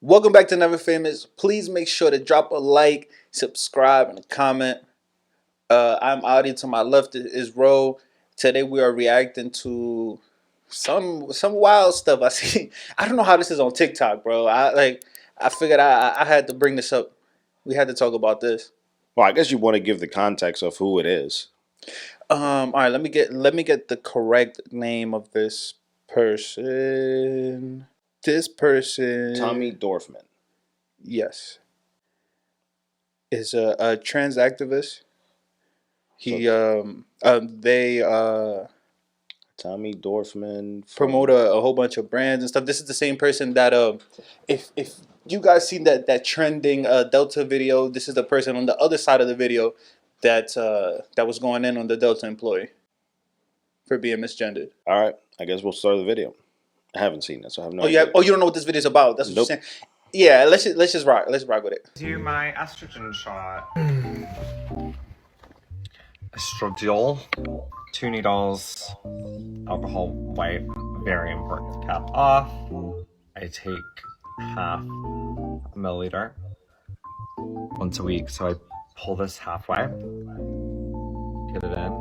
Welcome back to Never Famous. Please make sure to drop a like, subscribe, and a comment. I'm Audi. To my left is Ro. Today we are reacting to some wild stuff. I see. I don't know how this is on TikTok, bro. I figured I had to bring this up. We had to talk about this. Well, I guess you want to give the context of who it is. All right. Let me get the correct name of this person. This person. Tommy Dorfman. Yes. Is a trans activist. They Tommy Dorfman promote a whole bunch of brands and stuff. This is the same person that if you guys seen that trending Delta video, this is the person on the other side of the video that was going in on the Delta employee for being misgendered. All right, I guess we'll start the video. I haven't seen it, so I have no Oh idea. yeah. Oh, you don't know what this video is about. That's what Nope. you're saying. Yeah, let's just rock. Let's rock with it. Do my estrogen shot. Estradiol, 2 needles, alcohol wipe, very important. Cap off. I take half a milliliter once a week. So I pull this halfway, get it in,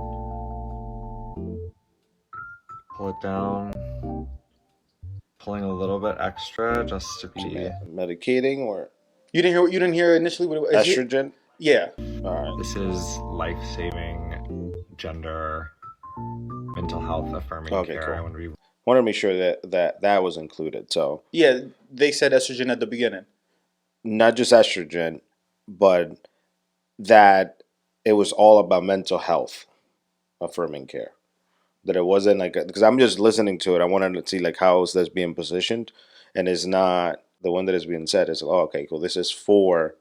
pull it down, pulling a little bit extra just to be Medicating or You didn't hear initially what it was. estrogen? Yeah. All right. This is life-saving, gender, mental health affirming care. Cool. I want to be Want to make sure that was included. So Yeah, they said estrogen at the beginning. not just estrogen, but that it was all about mental health affirming care. That it wasn't like, because I'm just listening to it, I wanted to see like how is this being positioned, and it's not the one that is being said is, oh, okay, cool, this is for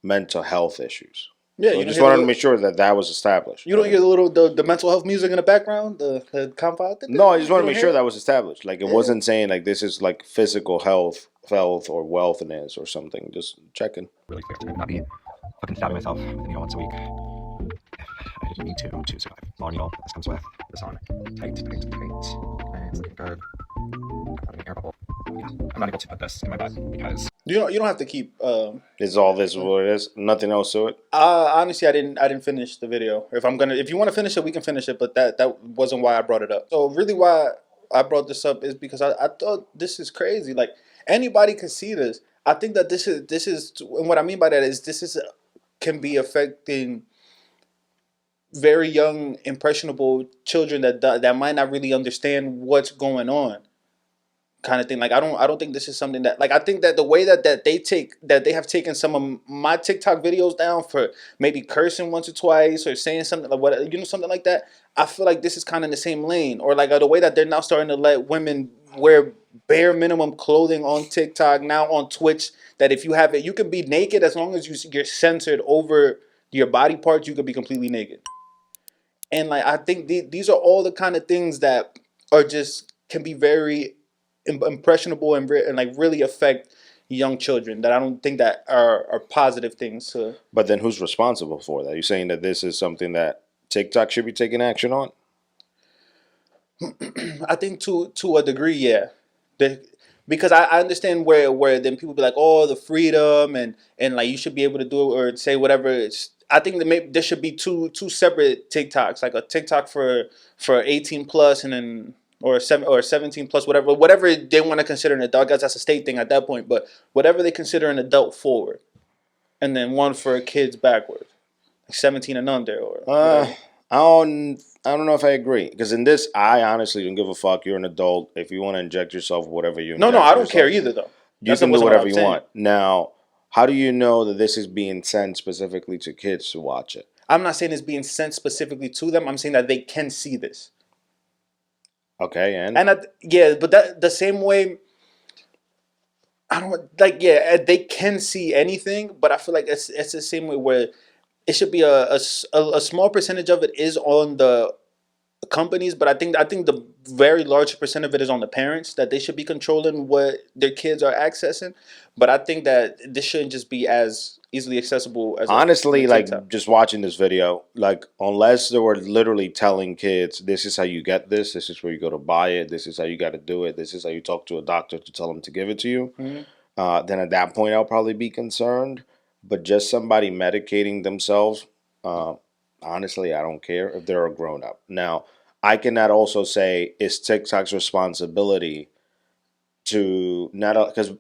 mental health issues. Yeah, So I you just wanted to make sure that was established. You don't hear the mental health music in the background, the compound. No, I just want to make sure that was established. Like it wasn't saying like this is like physical health or wellness or something. Just checking. really clear to not be fucking stabbing myself with a needle once a week if I didn't need to survive. Long needle, this comes with this on. Tight. Okay, it's looking good. I'm having an air bubble. Yeah, I'm not able to put this in my butt because You don't have to keep. Is all this what it is? Nothing else to it? Honestly, I didn't finish the video. If you want to finish it, we can finish it. But that wasn't why I brought it up. So really, why I brought this up is because I thought this is crazy. Like anybody can see this. I think that this is, and what I mean by that is can be affecting very young, impressionable children that might not really understand what's going on, kind of thing. Like I don't think this is something that, like, I think that the way that they have taken some of my TikTok videos down for maybe cursing once or twice or saying something like something like that. I feel like this is kind of in the same lane, or like the way that they're now starting to let women wear bare minimum clothing on TikTok, now on Twitch, that if you have it, you can be naked as long as you're censored over your body parts. You could be completely naked. And like I think these are all the kind of things that are just can be very impressionable and like really affect young children, that I don't think that are positive things to. But then who's responsible for that? You're saying that this is something that TikTok should be taking action on? I think to a degree, yeah. Because I understand where then people be like, oh, the freedom and like you should be able to do it or say whatever. I think that maybe there should be two separate TikToks, like a TikTok for 18 plus and then or 17 plus, whatever they want to consider an adult. I guess that's a state thing at that point, but whatever they consider an adult forward, and then one for kids backward, like 17 and under, or I don't know if I agree, because in this, I honestly don't give a fuck. You're an adult. If you want to inject yourself, whatever you no, I don't yourself, care either though. You can do whatever you want. Now, how do you know that this is being sent specifically to kids to watch it? I'm not saying it's being sent specifically to them. I'm saying that they can see this. Okay, and yeah, but that the same way. I don't like. Yeah, they can see anything, but I feel like it's the same way where it should be a small percentage of it is on the companies, but I think the very large percent of it is on the parents, that they should be controlling what their kids are accessing. But I think that this shouldn't just be as easily accessible as honestly, like just watching this video, like unless they were literally telling kids, this is how you get this is where you go to buy it, this is how you got to do it, this is how you talk to a doctor to tell them to give it to you. then at that point I'll probably be concerned. But just somebody medicating themselves, uh, honestly, I don't care if they're a grown up. Now, I cannot also say it's TikTok's responsibility to not, because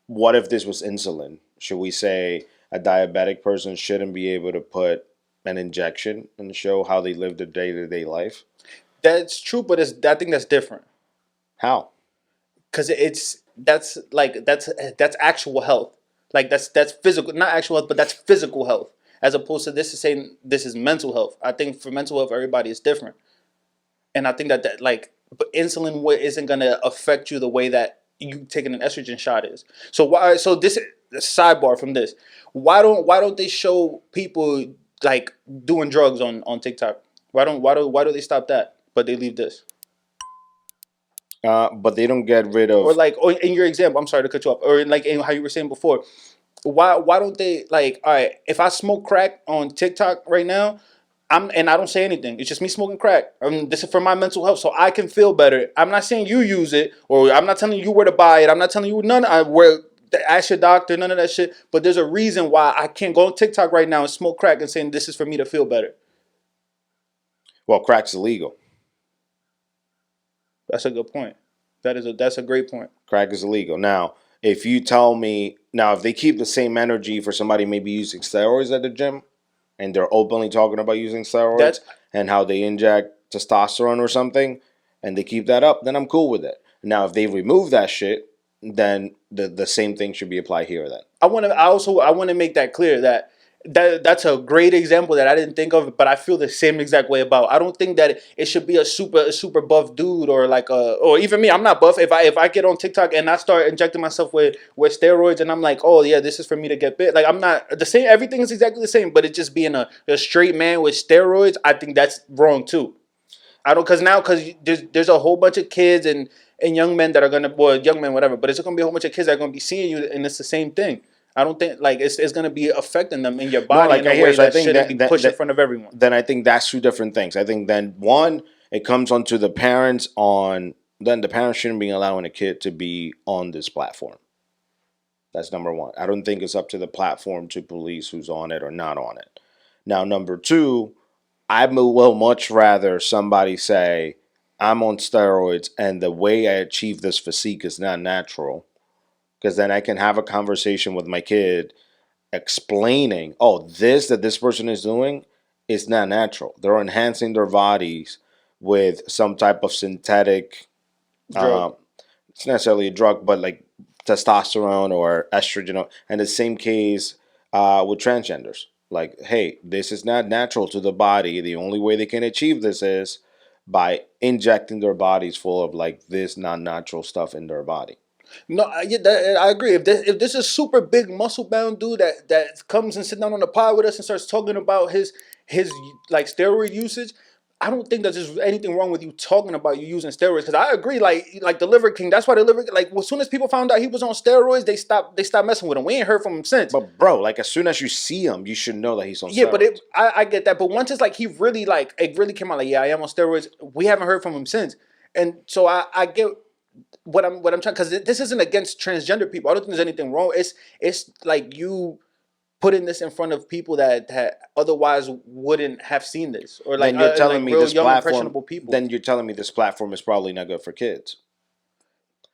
what if this was insulin? Should we say a diabetic person shouldn't be able to put an injection and show how they live their day to day life? That's true, but I think that's different How? because that's actual health. Like that's physical, not actual health, but that's physical health. As opposed to this is saying this is mental health. I think for mental health, everybody is different, and I think that like, but insulin isn't gonna affect you the way that you taking an estrogen shot is. So why? So this sidebar from this. Why don't they show people like doing drugs on TikTok? Why do they stop that? But they leave this. But they don't get rid Or of. like, or in your example, I'm sorry to cut you off, or like in how you were saying before, why don't they like, all right, if I smoke crack on TikTok right now, I don't say anything. It's just me smoking crack. This is for my mental health, so I can feel better. I'm not saying you use it, or I'm not telling you where to buy it. I'm not telling you none. I where ask your doctor, none of that shit. But there's a reason why I can't go on TikTok right now and smoke crack and saying this is for me to feel better. Well, crack's illegal. That's a good point. That's a great point. Crack is illegal. Now, if you tell me now, if they keep the same energy for somebody maybe using steroids at the gym, and they're openly talking about using steroids That's and how they inject testosterone or something, and they keep that up, then I'm cool with it. Now, if they remove that shit, then the same thing should be applied here. Then I want to make that clear that's a great example that I didn't think of, but I feel the same exact way about. I don't think that it should be a super buff dude or like or even me. I'm not buff. If I get on TikTok and I start injecting myself with steroids and I'm like, oh yeah, this is for me to get bit. Like I'm not the same. Everything is exactly the same, but it just being a straight man with steroids, I think that's wrong too. I don't because there's a whole bunch of kids and young men that are gonna, well, young men whatever, but it's gonna be a whole bunch of kids that are gonna be seeing you and it's the same thing. I don't think like it's gonna be affecting them in your no, body like in a way here's I that think shouldn't be pushed in front of everyone. then I think that's two different things. I think then one, it comes onto the parents on. Then the parents shouldn't be allowing a kid to be on this platform. That's number one. I don't think it's up to the platform to police who's on it or not on it. Now, number two, I will much rather somebody say, I'm on steroids and the way I achieve this physique is not natural. Because then I can have a conversation with my kid explaining, oh, this that this person is doing is not natural. They're enhancing their bodies with some type of synthetic, Drug. it's necessarily a drug, but like testosterone or estrogen. And the same case with transgenders. Like, hey, this is not natural to the body. The only way they can achieve this is by injecting their bodies full of like this non-natural stuff in their body. No, I agree. If this is super big muscle bound dude that comes and sit down on the pod with us and starts talking about his like steroid usage, I don't think that there's anything wrong with you talking about you using steroids. Because I agree, like the Liver King. That's why the Liver, like as soon as people found out he was on steroids, they stopped messing with him. We ain't heard from him since. But bro, like as soon as you see him, you should know that he's on Yeah, steroids. but I get that. But once it's like he really like it really came out like, yeah, I am on steroids. We haven't heard from him since, and so I get what I'm trying, because this isn't against transgender people. I don't think there's anything wrong. It's like you putting this in front of people that otherwise wouldn't have seen this, or like Then you're telling like me real this young platform. impressionable people. Then you're telling me this platform is probably not good for kids.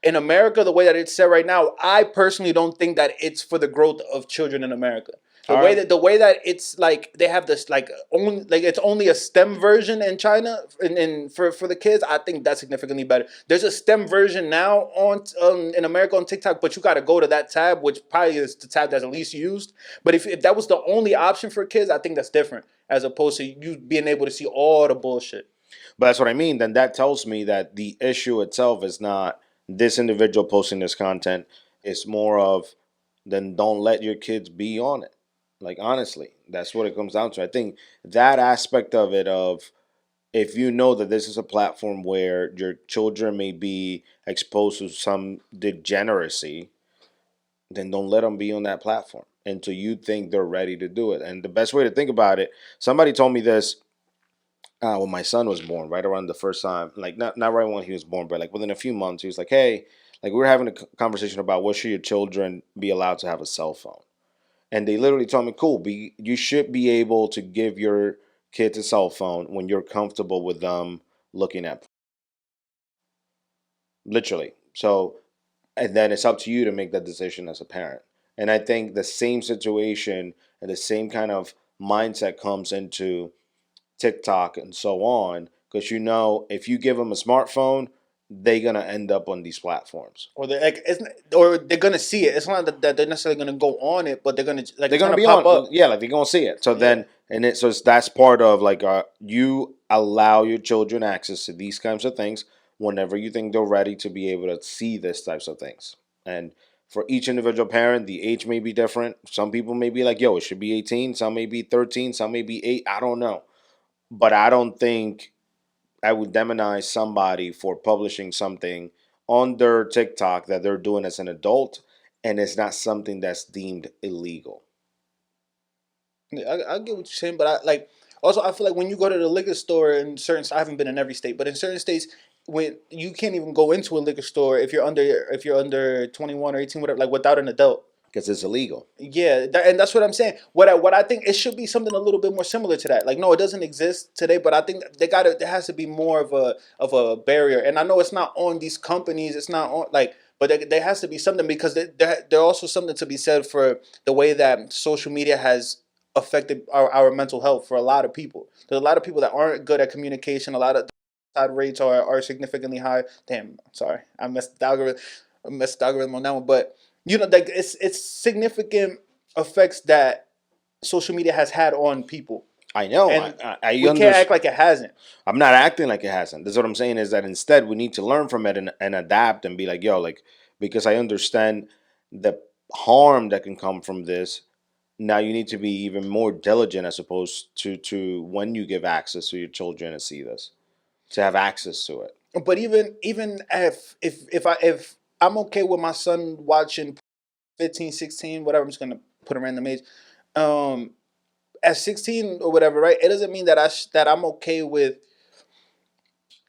In America, the way that it's set right now, I personally don't think that it's for the growth of children in America. The way that it's like they have this like only like it's only a STEM version in China and for the kids, I think that's significantly better. There's a STEM version now on in America on TikTok, but you got to go to that tab, which probably is the tab that's the least used. But if that was the only option for kids, I think that's different as opposed to you being able to see all the bullshit. But that's what I mean. Then that tells me that the issue itself is not this individual posting this content. It's more of then don't let your kids be on it. Like honestly, that's what it comes down to. I think that aspect of it of if you know that this is a platform where your children may be exposed to some degeneracy, then don't let them be on that platform until you think they're ready to do it. And the best way to think about it, somebody told me this when my son was born, right around the first time, like not right when he was born, but like within a few months, he was like, "Hey, Like we were having a conversation about what should your children be allowed to have a cell phone, and they literally told me, "Cool, you should be able to give your kids a cell phone when you're comfortable with them looking at." Literally. So, and then it's up to you to make that decision as a parent. And I think the same situation and the same kind of mindset comes into TikTok and so on, because if you give them a smartphone, they're gonna end up on these platforms. Or they're like, or they're gonna see it. It's not that they're necessarily gonna go on it, but they're gonna like They're gonna be pop on, up. yeah, like they're gonna see it. So Yeah. then, that's part of like you allow your children access to these kinds of things whenever you think they're ready to be able to see these types of things. And for each individual parent, the age may be different. Some people may be like, "Yo, it should be 18." Some may be 13. Some may be 8. I don't know, but I don't think I would demonize somebody for publishing something on their TikTok that they're doing as an adult, and it's not something that's deemed illegal. Yeah, I get what you're saying, but I feel like when you go to the liquor store in certain, I haven't been in every state, but in certain states, when you can't even go into a liquor store if you're under 21 or 18, whatever, like without an adult. Because it's illegal. Yeah, and that's what I'm saying. What I think it should be something a little bit more similar to that. Like, no, it doesn't exist today, but I think there has to be more of a barrier. And I know it's not on these companies. It's not on like, but there has to be something because there also something to be said for the way that social media has affected our mental health for a lot of people. There's a lot of people that aren't good at communication. A lot of suicide rates are significantly high. Damn, sorry, I messed the algorithm on that one, but like it's significant effects that social media has had on people. I know. And I we can't act like it hasn't. I'm not acting like it hasn't. That's what I'm saying is that instead we need to learn from it and adapt and be like, yo, like, because I understand the harm that can come from this. Now you need to be even more diligent as opposed to when you give access to your children to see this, to have access to it. But even if I'm okay with my son watching 15, 16, whatever, I'm just gonna put a random age. At 16 or whatever, right? It doesn't mean that I'm okay with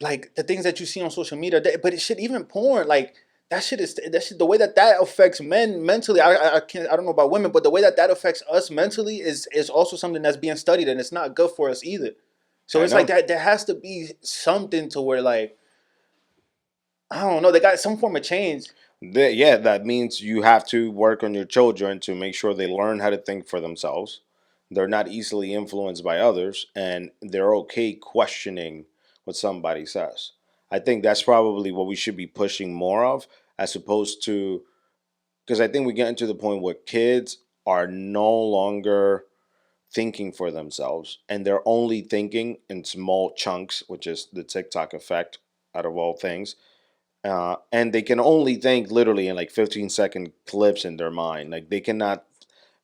like the things that you see on social media, but it should even porn like that shit, the way that affects men mentally. I can't, I don't know about women, but the way that affects us mentally is also something that's being studied, and it's not good for us either. So it's like that there has to be something to where like I don't know, they got some form of change. Yeah, that means you have to work on your children to make sure they learn how to think for themselves. They're not easily influenced by others, and they're okay questioning what somebody says. I think that's probably what we should be pushing more of, as opposed to, because I think we get into the point where kids are no longer thinking for themselves, and they're only thinking in small chunks, which is the TikTok effect out of all things. And they can only think literally in like 15-second clips in their mind. Like they cannot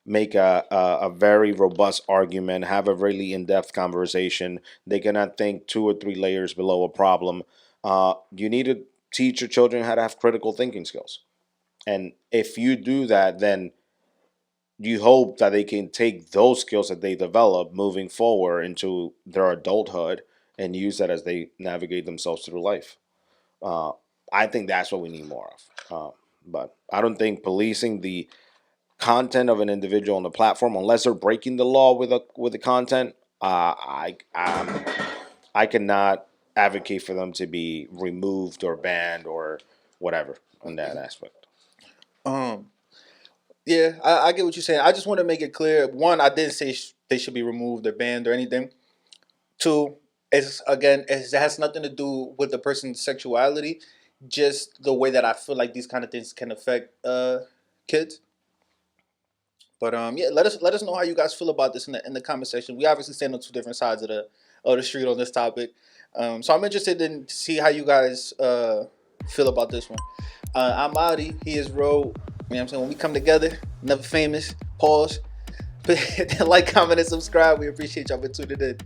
make a very robust argument, have a really in-depth conversation. They cannot think 2 or 3 layers below a problem. You need to teach your children how to have critical thinking skills. And if you do that, then you hope that they can take those skills that they develop moving forward into their adulthood and use that as they navigate themselves through life. Uh, I think that's what we need more of. But I don't think policing the content of an individual on the platform, unless they're breaking the law with the content, I cannot advocate for them to be removed or banned or whatever on that aspect. Yeah, I get what you're saying. I just want to make it clear. One, I didn't say they should be removed or banned or anything. Two, it has nothing to do with the person's sexuality, just the way that I feel like these kind of things can affect kids. But yeah, let us know how you guys feel about this in the comment section. We obviously stand on two different sides of the street on this topic. So I'm interested in to see how you guys feel about this one. I'm Adi. He is Ro. You know what I'm saying? When we come together, never famous. Pause. Like, comment, and subscribe. We appreciate y'all for tuning in.